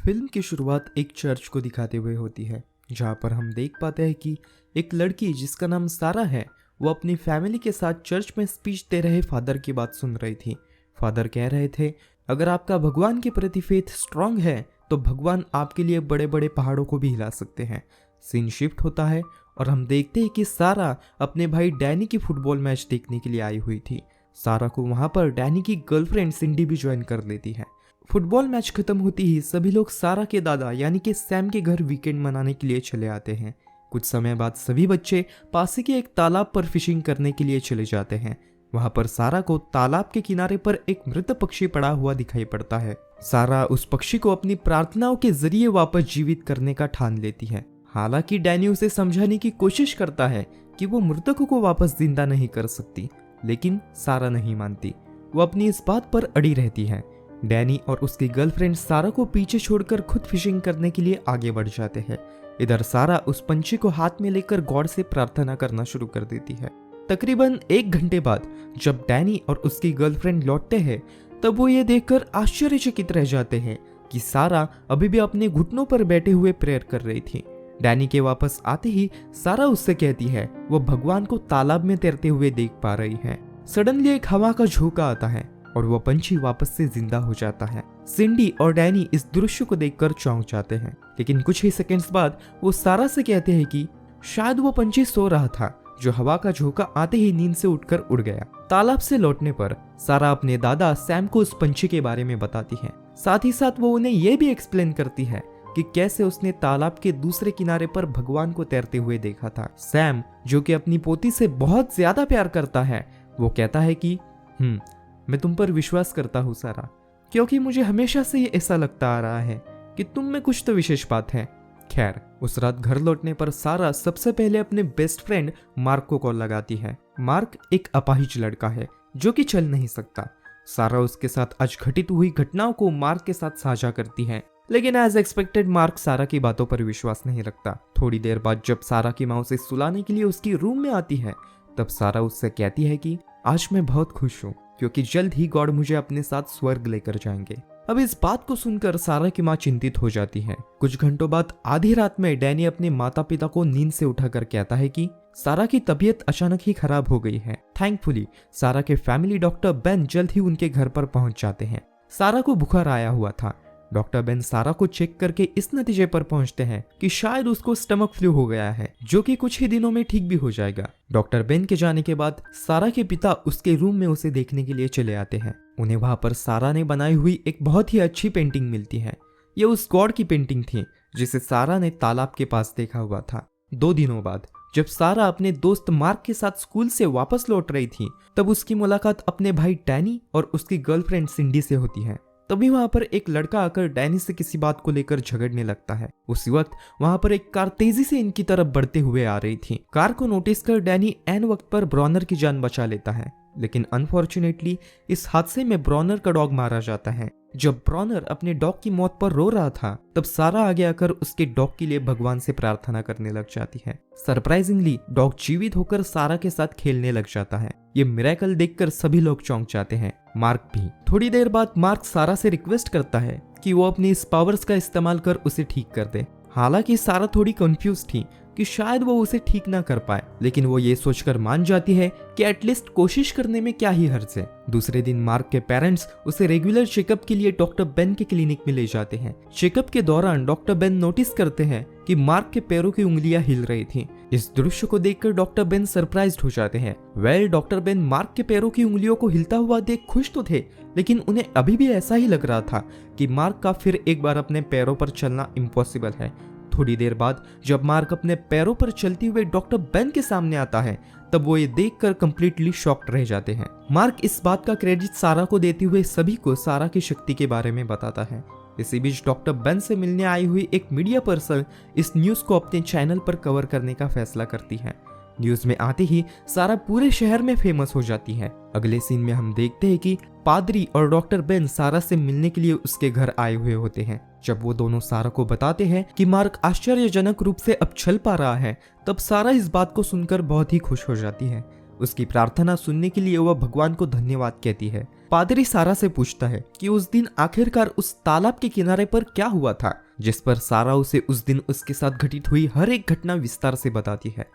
Film की शुरुआत एक चर्च को दिखाते हुए होती है, जहाँ पर हम देख पाते हैं कि एक लड़की जिसका नाम सारा है, वो अपनी फैमिली के साथ चर्च में स्पीच दे रहे फादर की बात सुन रही थी। फादर कह रहे थे, अगर आपका भगवान के प्रति फेथ स्ट्रांग है तो भगवान आपके लिए बड़े बड़े पहाड़ों को भी हिला सकते हैं। सीन शिफ्ट होता है और हम देखते हैं कि सारा अपने भाई डैनी की फुटबॉल मैच देखने के लिए आई हुई थी। सारा को वहां पर डैनी की गर्लफ्रेंड सिंडी भी ज्वाइन कर लेती है। फुटबॉल मैच खत्म होती ही सभी लोग सारा के दादा यानी कि सैम के घर वीकेंड मनाने के लिए चले आते हैं। कुछ समय बाद सभी बच्चे पास के एक तालाब पर फिशिंग करने के लिए चले जाते हैं। वहां पर सारा को तालाब के किनारे पर एक मृत पक्षी पड़ा हुआ दिखाई पड़ता है। सारा उस पक्षी को अपनी प्रार्थनाओं के जरिए वापस जीवित करने का ठान लेती है। हालांकि डैनी उसे समझाने की कोशिश करता है कि वो मृतकों को वापस जिंदा नहीं कर सकती, लेकिन सारा नहीं मानती। वो अपनी इस बात पर अड़ी रहती है। डैनी और उसकी गर्लफ्रेंड सारा को पीछे छोड़कर खुद फिशिंग करने के लिए आगे बढ़ जाते हैं। इधर सारा उस पंछी को हाथ में लेकर गॉड से प्रार्थना करना शुरू कर देती है। तकरीबन 1 घंटे बाद जब डैनी और उसकी गर्लफ्रेंड लौटते हैं, तब वो ये देखकर आश्चर्यचकित रह जाते हैं कि सारा अभी भी अपने घुटनों पर बैठे हुए प्रेयर कर रही थी। डैनी के वापस आते ही सारा उससे कहती है वो भगवान को तालाब में तैरते हुए देख पा रही है। सडनली एक हवा का झोंका आता है और वो पंछी वापस से जिंदा हो जाता है। सिंडी और डैनी इस दृश्य को देखकर चौंक जाते हैं, लेकिन कुछ ही सेकंड्स बाद वो सारा से कहते हैं कि शायद वो पंछी सो रहा था, जो हवा का झोंका आते ही नींद से उठकर उड़ गया। तालाब से लौटने पर सारा अपने दादा सैम को उस पंछी के बारे में बताती है। साथ ही साथ वो उन्हें यह भी एक्सप्लेन करती है कि कैसे उसने तालाब के दूसरे किनारे पर भगवान को तैरते हुए देखा था। सैम, जो कि अपनी पोती से बहुत ज्यादा प्यार करता है, वो कहता है कि मैं तुम पर विश्वास करता हूँ सारा, क्योंकि मुझे हमेशा से ये ऐसा लगता आ रहा है कि तुम में कुछ तो विशेष बात है। खैर, उस रात घर लौटने पर सारा सबसे पहले अपने बेस्ट फ्रेंड मार्क को कॉल लगाती है। मार्क एक अपाहिज लड़का है जो कि चल नहीं सकता। सारा उसके साथ आज घटित हुई घटनाओं को मार्क के साथ साझा करती है, लेकिन एज एक्सपेक्टेड मार्क सारा की बातों पर विश्वास नहीं रखता। थोड़ी देर बाद जब सारा की माँ उसे सुलाने के लिए उसकी रूम में आती है, तब सारा उससे कहती है कि आज मैं बहुत खुश हूँ क्योंकि जल्द ही गॉड मुझे अपने साथ स्वर्ग लेकर जाएंगे। अब इस बात को सुनकर सारा की माँ चिंतित हो जाती है। कुछ घंटों बाद आधी रात में डैनी अपने माता पिता को नींद से उठाकर कहता है कि सारा की तबीयत अचानक ही खराब हो गई है। थैंकफुली सारा के फैमिली डॉक्टर बेन जल्द ही उनके घर पर पहुंच जाते हैं। सारा को बुखार आया हुआ था। डॉक्टर बेन सारा को चेक करके इस नतीजे पर पहुंचते हैं कि शायद उसको स्टमक फ्लू हो गया है, जो कि कुछ ही दिनों में ठीक भी हो जाएगा। डॉक्टर बेन के जाने के बाद सारा के पिता उसके रूम में उसे देखने के लिए चले आते हैं। उन्हें वहां पर सारा ने बनाई हुई एक बहुत ही अच्छी पेंटिंग मिलती है। ये उस गॉड की पेंटिंग थी जिसे सारा ने तालाब के पास देखा हुआ था। 2 दिनों बाद जब सारा अपने दोस्त मार्क के साथ स्कूल से वापस लौट रही थी, तब उसकी मुलाकात अपने भाई डैनी और उसकी गर्लफ्रेंड सिंडी से होती है। तभी वहां पर एक लड़का आकर डैनी से किसी बात को लेकर झगड़ने लगता है। उसी वक्त वहां पर एक कार तेजी से इनकी तरफ बढ़ते हुए आ रही थी। कार को नोटिस कर डैनी एन वक्त पर ब्रॉनर की जान बचा लेता है, लेकिन अनफॉर्चुनेटली इस हादसे में ब्रॉनर का डॉग मारा जाता है। जब ब्रॉनर अपने डॉग की मौत पर रो रहा था, तब सारा आगे आकर उसके डॉग के लिए भगवान से प्रार्थना करने लग जाती है। सरप्राइजिंगली डॉग जीवित होकर सारा के साथ खेलने लग जाता है। ये मिरेकल देखकर सभी लोग चौंक जाते हैं, मार्क भी। थोड़ी देर बाद मार्क सारा से रिक्वेस्ट करता है कि वो अपनी इस पावर्स का इस्तेमाल कर उसे ठीक कर दे। हालांकि सारा थोड़ी कंफ्यूज थी कि शायद वो उसे ठीक ना कर पाए, लेकिन वो ये सोचकर मान जाती है कि एटलीस्ट कोशिश करने में क्या ही हर्ज है। दूसरे दिन मार्क के पेरेंट्स उसे रेगुलर चेकअप के लिए डॉक्टर बेन के क्लिनिक में ले जाते हैं। चेकअप के दौरान डॉक्टर बेन नोटिस करते हैं कि मार्क के पैरों की उंगलियां हिल रही थी। इस दृश्य को देखकर डॉक्टर बेन सरप्राइज्ड हो जाते हैं। डॉक्टर बेन मार्क के पैरों की उंगलियों को हिलता हुआ देख खुश तो थे, लेकिन उन्हें अभी भी ऐसा ही लग रहा था कि मार्क का फिर एक बार अपने पैरों पर चलना इम्पॉसिबल है। थोड़ी देर बाद जब मार्क अपने पैरों पर चलते हुए डॉक्टर बेन के सामने आता है, तब वो ये देखकर कंप्लीटली शॉक्ड रह जाते हैं। मार्क इस बात का क्रेडिट सारा को देते हुए सभी को सारा की शक्ति के बारे में बताता है। इसी बीच डॉक्टर बेन से मिलने आई हुई एक मीडिया पर्सन इस न्यूज को अपने चैनल पर कवर करने का फैसला करती है। न्यूज में आते ही सारा पूरे शहर में फेमस हो जाती है। अगले सीन में हम देखते हैं कि पादरी और डॉक्टर बेन सारा से मिलने के लिए उसके घर आए हुए होते हैं। जब वो दोनों सारा को बताते हैं कि मार्क आश्चर्यजनक रूप से अब चल पा रहा है, तब सारा इस बात को सुनकर बहुत ही खुश हो जाती है। उसकी प्रार्थना सुनने के लिए वह भगवान को धन्यवाद कहती है। पादरी सारा से पूछता है कि उस दिन आखिरकार उस तालाब के किनारे पर क्या हुआ था, जिस पर सारा उसे उस दिन उसके साथ घटित हुई हर एक घटना विस्तार से बताती है।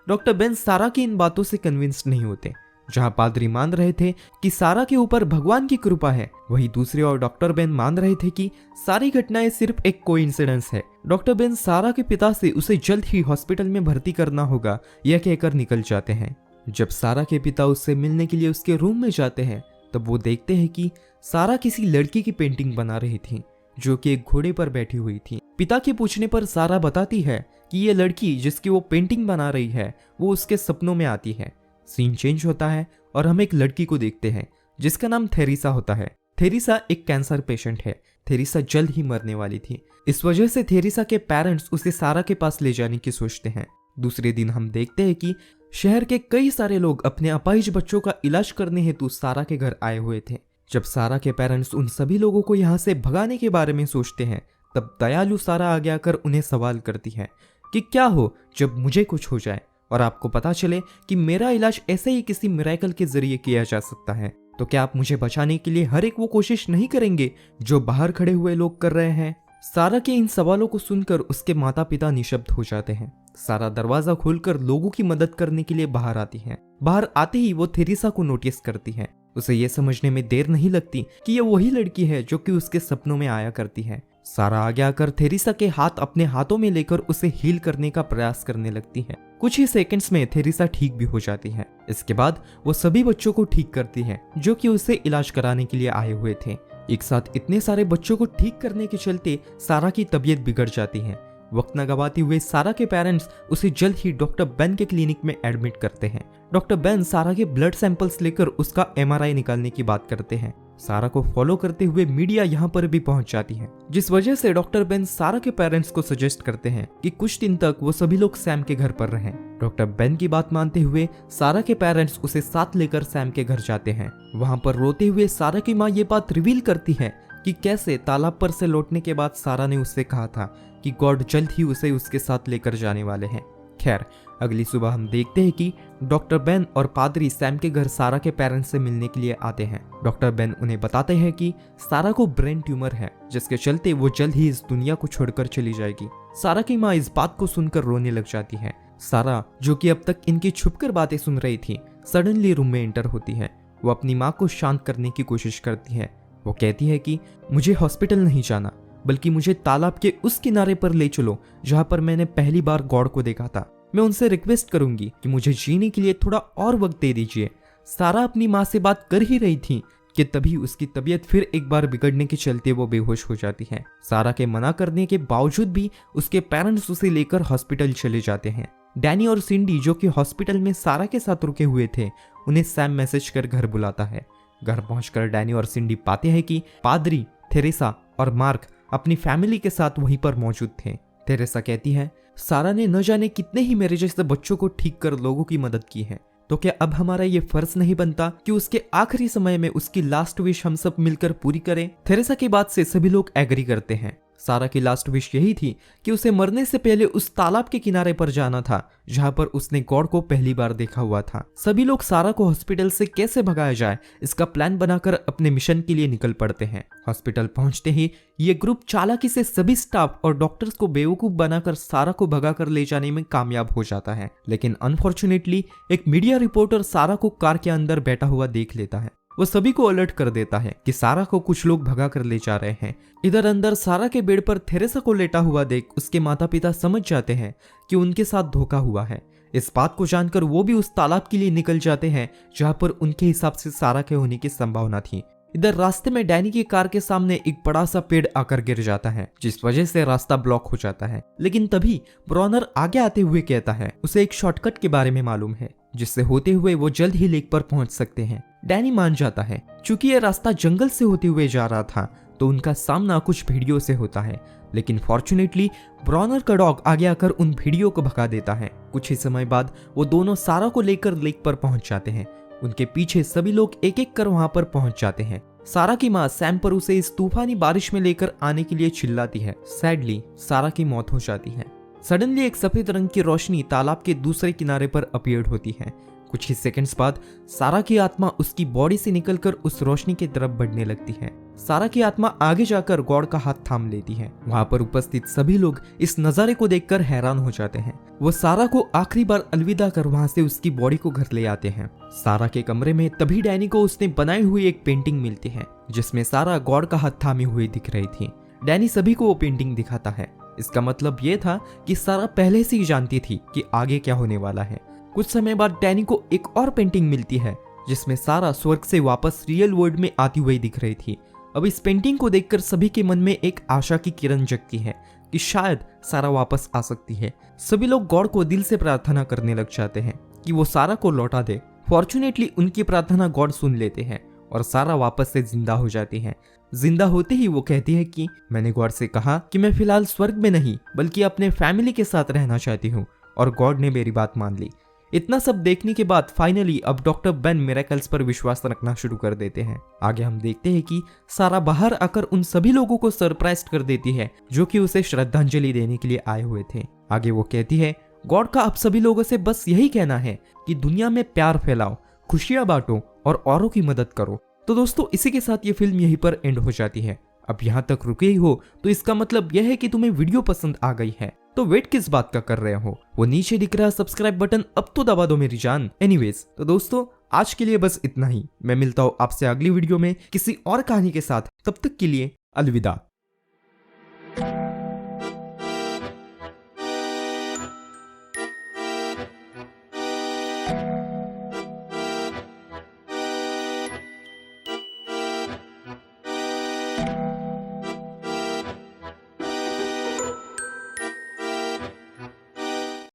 डॉक्टर बेन सारा की इन बातों से कन्विंस्ड नहीं होते। जहां पादरी मान रहे थे कि सारा के ऊपर भगवान की कृपा है, वहीं दूसरी ओर डॉक्टर बेन मान रहे थे कि सारी घटनाएं सिर्फ एक कोइंसिडेंस है। डॉक्टर बेन सारा के पिता से उसे जल्द ही हॉस्पिटल में भर्ती करना होगा यह कहकर निकल जाते हैं। जब सारा के पिता उससे मिलने के लिए उसके रूम में जाते हैं, तब वो देखते हैं कि सारा किसी लड़की की पेंटिंग बना रही थी जो कि एक घोड़े पर बैठी हुई थी। पिता के पूछने पर सारा बताती है कि ये लड़की जिसकी वो पेंटिंग बना रही है वो उसके सपनों में आती है। सीन चेंज होता है और हम एक लड़की को देखते हैं जिसका नाम थेरिसा होता है। थेरिसा एक कैंसर पेशेंट है। थेरिसा जल्द ही मरने वाली थी। इस वजह से थेरिसा के पेरेंट्स उसे सारा के पास ले जाने की सोचते हैं। दूसरे दिन हम देखते हैं कि शहर के कई सारे लोग अपने अपाहिज बच्चों का इलाज करने हेतु सारा के घर आए हुए थे। जब सारा के पेरेंट्स उन सभी लोगों को यहाँ से भगाने के बारे में सोचते हैं, तब दयालु सारा आगे आकर उन्हें सवाल करती है कि क्या हो जब मुझे कुछ हो जाए और आपको पता चले कि मेरा इलाज ऐसे ही किसी मिरेकल के जरिए किया जा सकता है, तो क्या आप मुझे बचाने के लिए हर एक वो कोशिश नहीं करेंगे जो बाहर खड़े हुए लोग कर रहे हैं। सारा के इन सवालों को सुनकर उसके माता पिता निशब्द हो जाते हैं। सारा दरवाजा खोलकर लोगों की मदद करने के लिए बाहर आती है। बाहर आते ही वो थेरिसा को नोटिस करती है। उसे ये समझने में देर नहीं लगती कि ये वही लड़की है जो कि उसके सपनों में आया करती है। सारा आगे आकर थेरिसा के हाथ अपने हाथों में लेकर उसे हील करने का प्रयास करने लगती है। कुछ ही सेकंड्स में थेरिसा ठीक भी हो जाती है। इसके बाद वो सभी बच्चों को ठीक करती है जो कि उसे इलाज कराने के लिए आए हुए थे। एक साथ इतने सारे बच्चों को ठीक करने के चलते सारा की तबीयत बिगड़ जाती है। वक्त न गवाते हुए सारा के पेरेंट्स उसे जल्द ही डॉक्टर बेन के क्लिनिक में एडमिट करते हैं। डॉक्टर बेन सारा के ब्लड सैंपल्स लेकर उसका एमआरआई निकालने की बात करते हैं। सारा को फॉलो करते हुए मीडिया यहाँ पर भी पहुंच जाती है, जिस वजह से डॉक्टर बेन सारा के पेरेंट्स को सजेस्ट करते हैं कि कुछ दिन तक वो सभी लोग सैम के घर पर रहें। डॉक्टर बेन की बात मानते हुए सारा के पेरेंट्स उसे साथ लेकर सैम के घर जाते हैं। वहां पर रोते हुए सारा की माँ ये बात रिवील करती है कि कैसे तालाब पर से लौटने के बाद सारा ने उससे कहा था कि गॉड जल्द ही उसे उसके साथ लेकर जाने वाले हैं। खैर, अगली सुबह हम देखते हैं कि डॉक्टर बेन और पादरी सैम के घर सारा के पेरेंट्स से मिलने के लिए आते हैं। डॉक्टर बेन उन्हें बताते हैं कि सारा को ब्रेन ट्यूमर है, जिसके चलते वो जल्द ही इस दुनिया को छोड़कर चली जाएगी। सारा की माँ इस बात को सुनकर रोने लग जाती है। सारा, जो कि अब तक इनकी छुपकर बातें सुन रही थी, सडनली रूम में एंटर होती है। वो अपनी माँ को शांत करने की कोशिश करती है। वो कहती है कि मुझे हॉस्पिटल नहीं जाना, बल्कि मुझे तालाब के उस किनारे पर ले चलो जहां पर मैंने पहली बार गॉड को देखा था। मैं उनसे रिक्वेस्ट करूंगी कि मुझे जीने के लिए थोड़ा और वक्त दे दीजिए। सारा अपनी माँ से बात कर ही रही थी कि तभी उसकी तबीयत फिर एक बार बिगड़ने के चलते वो बेहोश हो जाती है। सारा के मना करने के बावजूद भी उसके पेरेंट्स उसे लेकर हॉस्पिटल चले जाते हैं। डैनी और सिंडी, जो कि हॉस्पिटल में सारा के साथ रुके हुए थे, उन्हें सैम मैसेज कर घर बुलाता है। घर पहुंचकर डैनी और सिंडी पाते हैं कि पादरी, थेरेसा और मार्क अपनी फैमिली के साथ वहीं पर मौजूद थे। थेरेसा कहती है, सारा ने न जाने कितने ही मेरे जैसे बच्चों को ठीक कर लोगों की मदद की है, तो क्या अब हमारा ये फर्ज नहीं बनता कि उसके आखिरी समय में उसकी लास्ट विश हम सब मिलकर पूरी करें। थेरेसा की बात से सभी लोग एग्री करते हैं। सारा की लास्ट विश यही थी कि उसे मरने से पहले उस तालाब के किनारे पर जाना था जहां पर उसने गॉड को पहली बार देखा हुआ था। सभी लोग सारा को हॉस्पिटल से कैसे भगाया जाए इसका प्लान बनाकर अपने मिशन के लिए निकल पड़ते हैं। हॉस्पिटल पहुंचते ही ये ग्रुप चालाकी से सभी स्टाफ और डॉक्टर्स को बेवकूफ बनाकर सारा को भगाकर ले जाने में कामयाब हो जाता है। लेकिन अनफॉर्चुनेटली एक मीडिया रिपोर्टर सारा को कार के अंदर बैठा हुआ देख लेता है। वो सभी को अलर्ट कर देता है कि सारा को कुछ लोग भगा कर ले जा रहे हैं। इधर अंदर सारा के बेड पर थेरेसा को लेटा हुआ देख उसके माता पिता समझ जाते हैं कि उनके साथ धोखा हुआ है। इस बात को जानकर वो भी उस तालाब के लिए निकल जाते हैं जहां पर उनके हिसाब से सारा के होने की संभावना थी। इधर रास्ते में डैनी की कार के सामने एक बड़ा सा पेड़ आकर गिर जाता है, जिस वजह से रास्ता ब्लॉक हो जाता है। लेकिन तभी ब्रॉनर आगे आते हुए कहता है उसे एक शॉर्टकट के बारे में मालूम है, जिससे होते हुए वो जल्द ही लेक पर पहुंच सकते हैं। डैनी मान जाता है। चूंकि ये रास्ता जंगल से होते हुए जा रहा था, तो उनका सामना कुछ भेड़ियों से होता है, लेकिन फॉर्चुनेटली ब्रॉनर का डॉग आगे आकर उन भेड़ियों को भगा देता है। कुछ ही समय बाद वो दोनों सारा को लेकर लेक पर पहुंच जाते हैं। उनके पीछे सभी लोग एक एक कर वहां पर पहुंच जाते हैं। सारा की माँ सैम पर उसे इस तूफानी बारिश में लेकर आने के लिए चिल्लाती है। सैडली सारा की मौत हो जाती है। सडनली एक सफेद रंग की रोशनी तालाब के दूसरे किनारे पर अपीयर्ड होती है। कुछ ही सेकंड्स बाद सारा की आत्मा उसकी बॉडी से निकलकर उस रोशनी की तरफ बढ़ने लगती है। सारा की आत्मा आगे जाकर गॉड का हाथ थाम लेती है। वहां पर उपस्थित सभी लोग इस नजारे को देखकर हैरान हो जाते हैं। वो सारा को आखिरी बार अलविदा कर वहां से उसकी बॉडी को घर ले आते हैं। सारा के कमरे में तभी डैनी को उसने बनाई हुई एक पेंटिंग मिलती है, जिसमें सारा गॉड का हाथ थामी हुई दिख रही थी। डैनी सभी को वो पेंटिंग दिखाता है। इसका मतलब ये था कि सारा पहले से ही जानती थी कि आगे क्या होने वाला है। कुछ समय बाद डैनी को एक और पेंटिंग मिलती है, जिसमें सारा स्वर्ग से वापस रियल वर्ल्ड में आती हुई दिख रही थी। अब इस पेंटिंग को देखकर सभी के मन में एक आशा की किरण जगती है कि शायद सारा वापस आ सकती है। सभी लोग गॉड को दिल से प्रार्थना करने लग जाते हैं कि वो सारा को लौटा दे। फॉर्चुनेटली उनकी प्रार्थना गॉड सुन लेते हैं और सारा वापस से जिंदा हो जाती है। जिंदा होते ही वो कहती है कि मैंने गॉड से कहा कि मैं फिलहाल स्वर्ग में नहीं बल्कि अपने फैमिली के साथ रहना चाहती हूँ, और गॉड ने मेरी बात मान ली। इतना सब देखने के बाद फाइनली अब डॉक्टर बेन मिरेकल्स पर विश्वास रखना शुरू कर देते हैं। आगे हम देखते हैं कि सारा बाहर आकर उन सभी लोगों को सरप्राइज कर देती है जो कि उसे श्रद्धांजलि देने के लिए आए हुए थे। आगे वो कहती है गॉड का अब सभी लोगों से बस यही कहना है कि दुनिया में प्यार फैलाओ, खुशियां बांटो और औरों की मदद करो। तो दोस्तों इसी के साथ ये फिल्म यहीं पर एंड हो जाती है। अब यहाँ तक रुके ही हो तो इसका मतलब यह है कि तुम्हें वीडियो पसंद आ गई है। तो वेट किस बात का कर रहे हो? वो नीचे दिख रहा सब्सक्राइब बटन अब तो दबा दो मेरी जान। एनीवेज तो दोस्तों आज के लिए बस इतना ही। मैं मिलता हूँ आपसे अगली वीडियो में किसी और कहानी के साथ। तब तक के लिए अलविदा।